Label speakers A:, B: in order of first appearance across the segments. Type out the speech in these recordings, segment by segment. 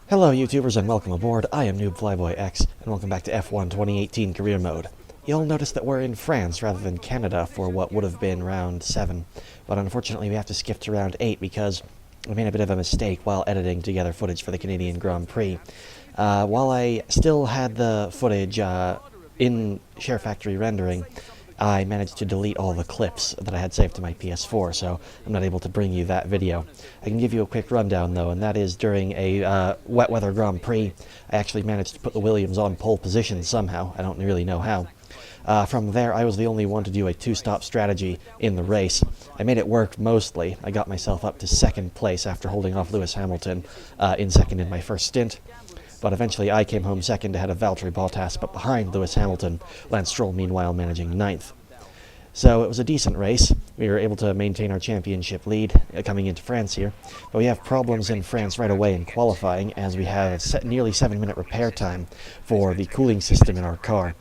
A: Hello YouTubers and welcome aboard, I am Noob Flyboy X, and welcome back to F1 2018 Career Mode. You'll notice that we're in France rather than Canada for what would have been round 7, but unfortunately we have to skip to round 8 because I made a bit of a mistake while editing together footage for the Canadian Grand Prix. While I still had the footage in SHAREfactory rendering, I managed to delete all the clips that I had saved to my PS4, so I'm not able to bring you that video. I can give you a quick rundown though, and that is during a wet weather Grand Prix, I actually managed to put the Williams on pole position somehow. I don't really know how. From there, I was the only one to do a two-stop strategy in the race. I made it work mostly. I got myself up to second place after holding off Lewis Hamilton in second in my first stint. But eventually I came home second ahead of Valtteri Bottas, but behind Lewis Hamilton, Lance Stroll meanwhile managing 9th. So it was a decent race. We were able to maintain our championship lead coming into France here, but we have problems in France right away in qualifying as we have nearly 7-minute repair time for the cooling system in our car.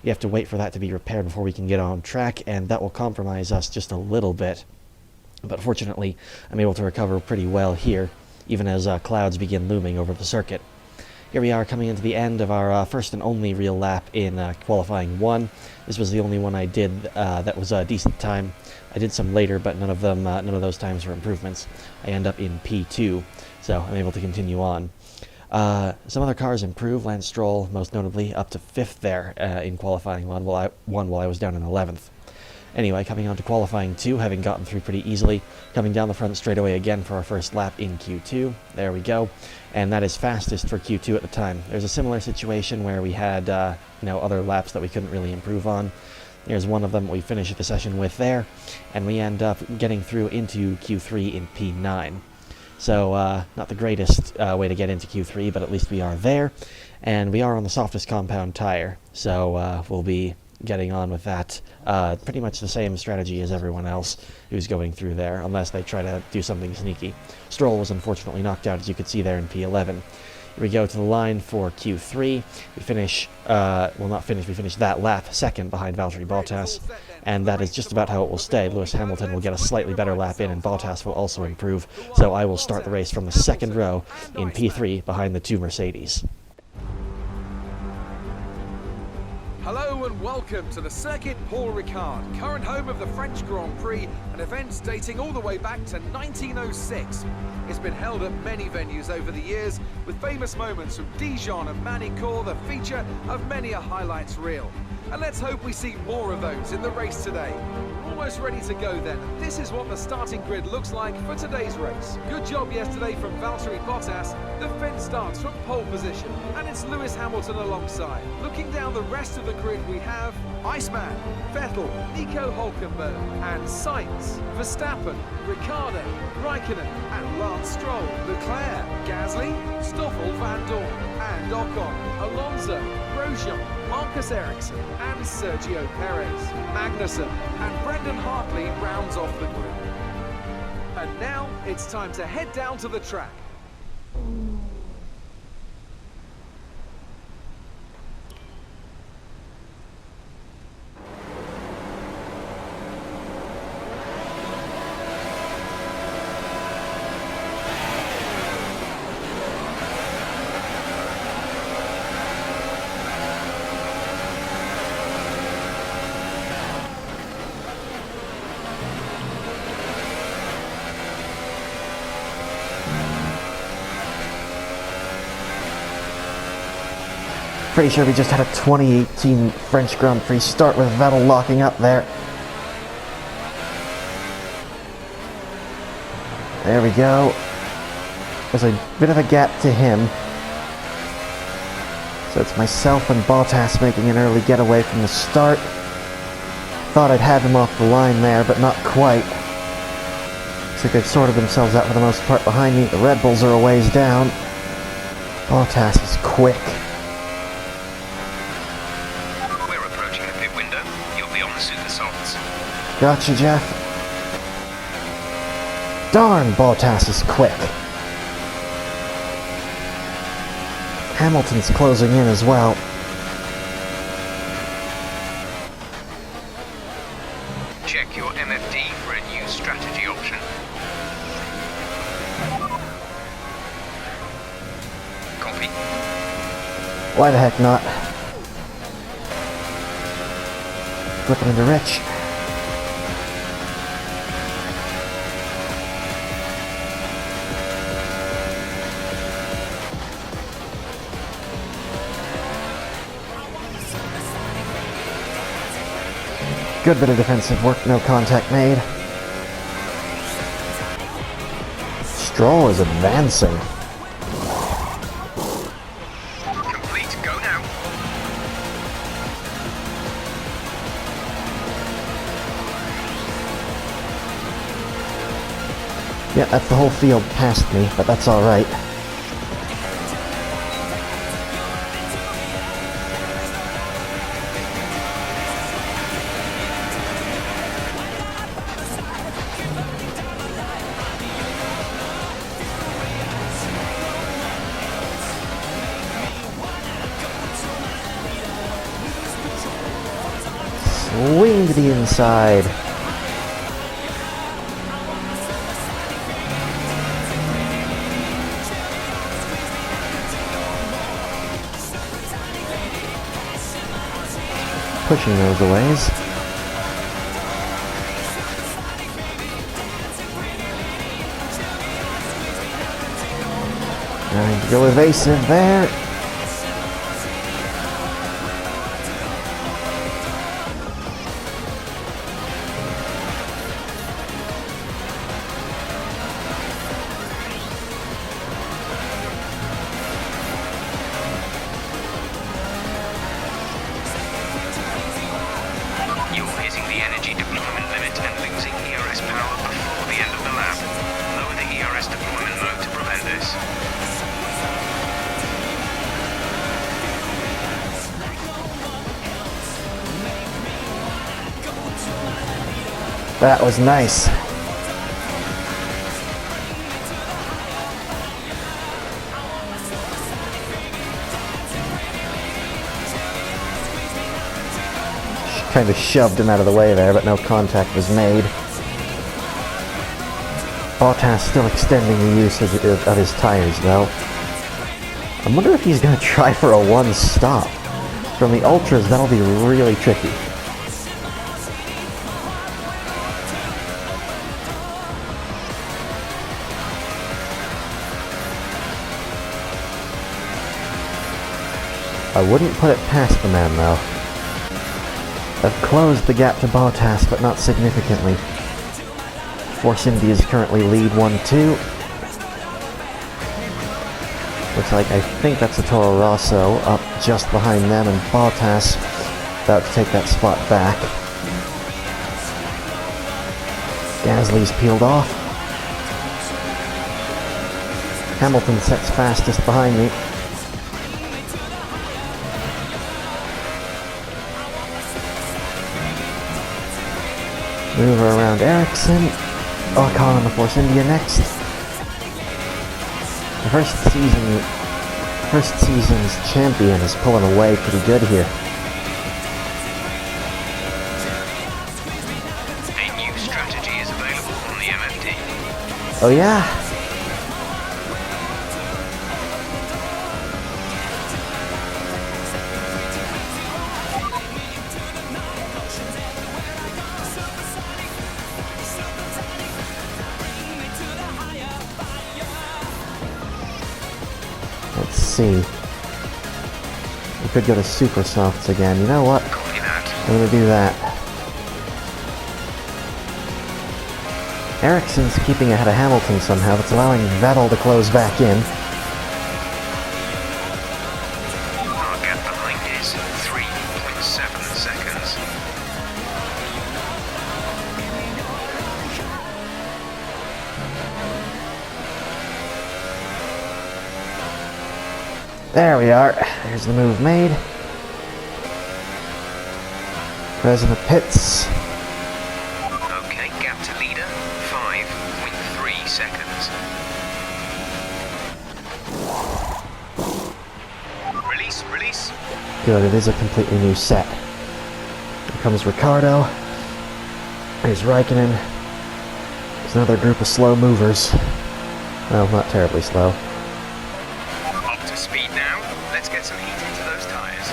A: We have to wait for that to be repaired before we can get on track, and that will compromise us just a little bit. But fortunately, I'm able to recover pretty well here, even as clouds begin looming over the circuit. Here we are coming into the end of our first and only real lap in qualifying 1. This was the only one I did that was a decent time. I did some later, but none of those times were improvements. I end up in P2, so I'm able to continue on. Some other cars improved. Lance Stroll, most notably, up to 5th there in qualifying 1 while I was down in 11th. Anyway, coming on to qualifying 2, having gotten through pretty easily, coming down the front straightaway again for our first lap in Q2. There we go. And that is fastest for Q2 at the time. There's a similar situation where we had, other laps that we couldn't really improve on. Here's one of them we finished the session with there, and we end up getting through into Q3 in P9. So, not the greatest way to get into Q3, but at least we are there, and we are on the softest compound tire, so we'll be getting on with that. Pretty much the same strategy as everyone else who's going through there, unless they try to do something sneaky. Stroll was unfortunately knocked out, as you could see there in P11. Here we go to the line for Q3. We finish, we finish that lap second behind Valtteri Bottas, and that is just about how it will stay. Lewis Hamilton will get a slightly better lap in, and Bottas will also improve, so I will start the race from the second row in P3 behind the 2 Mercedes.
B: Hello and welcome to the Circuit Paul Ricard, current home of the French Grand Prix, an event dating all the way back to 1906. It's been held at many venues over the years, with famous moments from Dijon and Manicourt the feature of many a highlights reel. And let's hope we see more of those in the race today. Almost ready to go then. This is what the starting grid looks like for today's race. Good job yesterday from Valtteri Bottas. The Finn starts from pole position, and it's Lewis Hamilton alongside. Looking down the rest of the grid, we have Iceman, Vettel, Nico Hülkenberg, and Sainz, Verstappen, Ricciardo, Raikkonen, and Lance Stroll, Leclerc, Gasly, Stoffel Van Dorn, and Ocon, Alonso, Grosjean, Marcus Ericsson, and Sergio Perez. Magnussen and Brendan Hartley rounds off the grid. And now it's time to head down to the track.
A: Pretty sure we just had a 2018 French Grand Prix start with Vettel locking up there. There we go. There's a bit of a gap to him. So it's myself and Bottas making an early getaway from the start. Thought I'd have him off the line there, but not quite. Looks like they've sorted themselves out for the most part behind me. The Red Bulls are a ways down. Bottas is quick. Gotcha, Jeff. Darn, Bottas is quick. Hamilton's closing in as well.
C: Check your MFD for a new strategy option. Copy.
A: Why the heck not? Flipping into Rich. Good bit of defensive work, no contact made. Stroll is advancing.
C: Complete. Go now.
A: Yeah, that's the whole field past me, but that's alright. Swing to the inside. Pushing those a ways. Trying to go evasive there.
C: You're hitting the energy deployment limit and losing ERS power before the end of the lap. Lower the ERS deployment mode to prevent this.
A: That was nice. Kind of shoved him out of the way there, but no contact was made. Bottas still extending the use of his tires, though. I wonder if he's going to try for a one-stop. From the Ultras, that'll be really tricky. I wouldn't put it past the man, though. I've closed the gap to Bottas, but not significantly. Force India's currently lead 1-2. Looks like I think that's a Toro Rosso up just behind them, and Bottas about to take that spot back. Gasly's peeled off. Hamilton sets fastest behind me. Move her around Ericsson. Ocon on the Force India next. The first season's champion is pulling away pretty good here.
C: A new strategy is available on the MFD.
A: Oh yeah? Let's see. We could go to Super Softs again. You know what?
C: Copy that.
A: I'm gonna do that. Ericsson's keeping ahead of Hamilton somehow. That's allowing Vettel to close back in.
C: Our gap behind is 3.7 seconds.
A: There we are. There's the move made. President Pitts.
C: Okay, gap to leader, 5.3 seconds. Release.
A: Good, it is a completely new set. Here comes Ricardo. There's Raikkonen. There's another group of slow movers. Well, not terribly slow.
C: Up to to speed now. Let's get some heat into those tyres.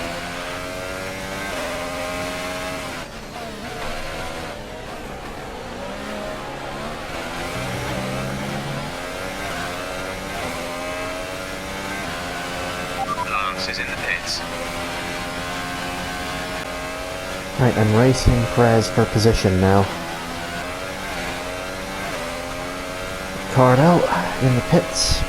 C: Lance is in the pits.
A: Right, I'm racing Perez for position now. Ricardo in the pits.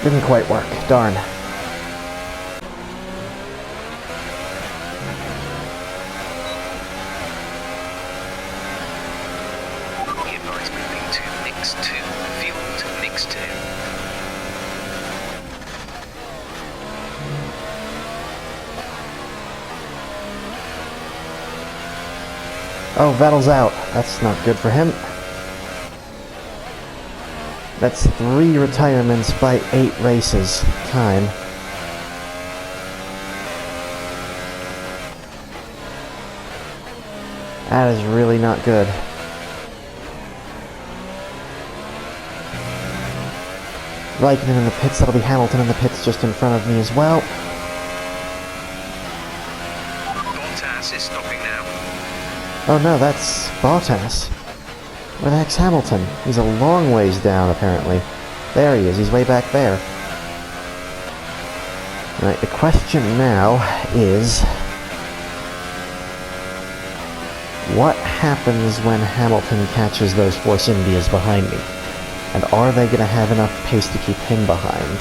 A: Didn't quite work, darn.
C: Gearbox moving to mix 2, fuel to mix 2.
A: Oh, Vettel's out. That's not good for him. That's 3 retirements by 8 races. Time. That is really not good. Raikkonen in the pits. That'll be Hamilton in the pits just in front of me as well.
C: Bottas is stopping now.
A: Oh no, that's Bottas. Where the heck's Hamilton? He's a long ways down, apparently. There he is, he's way back there. Right, the question now is... what happens when Hamilton catches those Force Indias behind me? And are they going to have enough pace to keep him behind?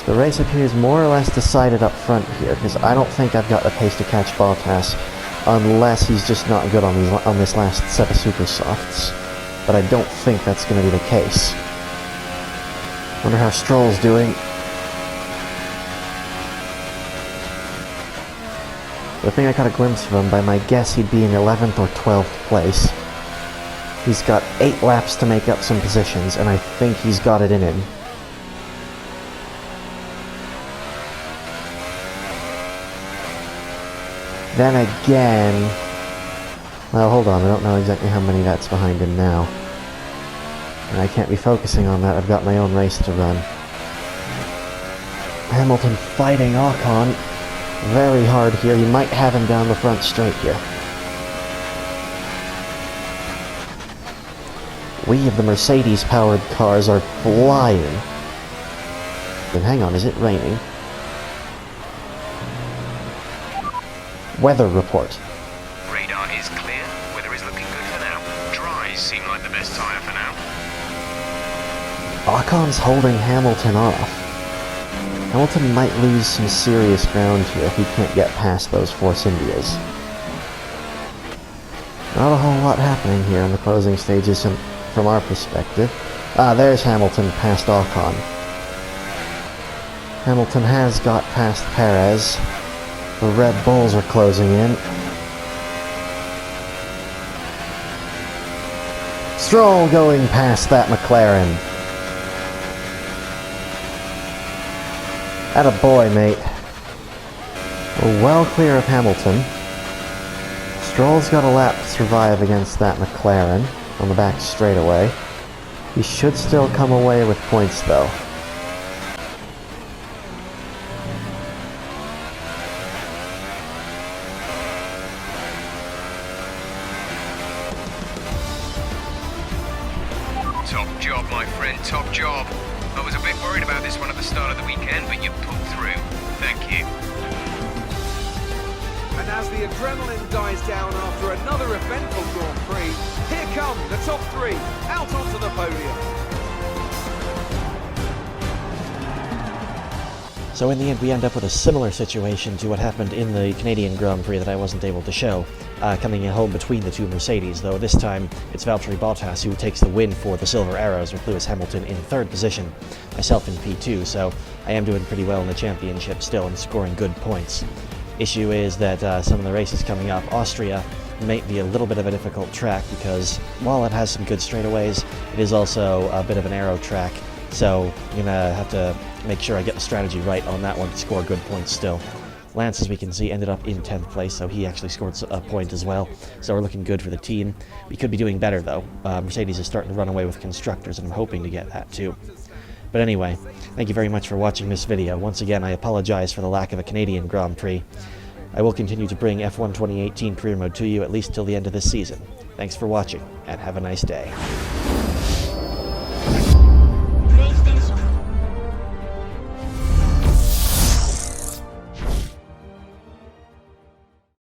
A: So the race appears more or less decided up front here, because I don't think I've got the pace to catch Bottas, unless he's just not good on this last set of super softs. But I don't think that's going to be the case. Wonder how Stroll's doing. I think I got a glimpse of him. By my guess, he'd be in 11th or 12th place. He's got 8 laps to make up some positions, and I think he's got it in him. Then again... well, hold on, I don't know exactly how many that's behind him now. And I can't be focusing on that, I've got my own race to run. Hamilton fighting Ocon very hard here. He might have him down the front straight here. We of the Mercedes-powered cars are flying. Then hang on, is it raining? Weather report.
C: Radar is clear. Weather is looking good for now. Dries seem like the best tyre for now.
A: Ocon's holding Hamilton off. Hamilton might lose some serious ground here if he can't get past those Force Indias. Not a whole lot happening here in the closing stages from our perspective. Ah, there's Hamilton past Ocon. Hamilton has got past Perez. The Red Bulls are closing in. Stroll going past that McLaren. Attaboy, mate. We're well clear of Hamilton. Stroll's got a lap to survive against that McLaren on the back straightaway. He should still come away with points, though.
C: Top job, my friend, top job. I was a bit worried about this one at the start of the weekend, but you pulled through. Thank you.
B: And as the adrenaline dies down after another eventful Grand Prix, here come the top 3 out onto the podium.
A: So in the end, we end up with a similar situation to what happened in the Canadian Grand Prix that I wasn't able to show, coming in home between the 2 Mercedes, though this time it's Valtteri Bottas who takes the win for the Silver Arrows, with Lewis Hamilton in 3rd position, myself in P2, so I am doing pretty well in the championship still and scoring good points. Issue is that some of the races coming up, Austria, might be a little bit of a difficult track because while it has some good straightaways, it is also a bit of an arrow track. So I'm going to have to make sure I get the strategy right on that one to score good points still. Lance, as we can see, ended up in 10th place, so he actually scored a point as well. So we're looking good for the team. We could be doing better, though. Mercedes is starting to run away with constructors, and I'm hoping to get that, too. But anyway, thank you very much for watching this video. Once again, I apologize for the lack of a Canadian Grand Prix. I will continue to bring F1 2018 Career Mode to you at least till the end of this season. Thanks for watching, and have a nice day.
D: PlayStation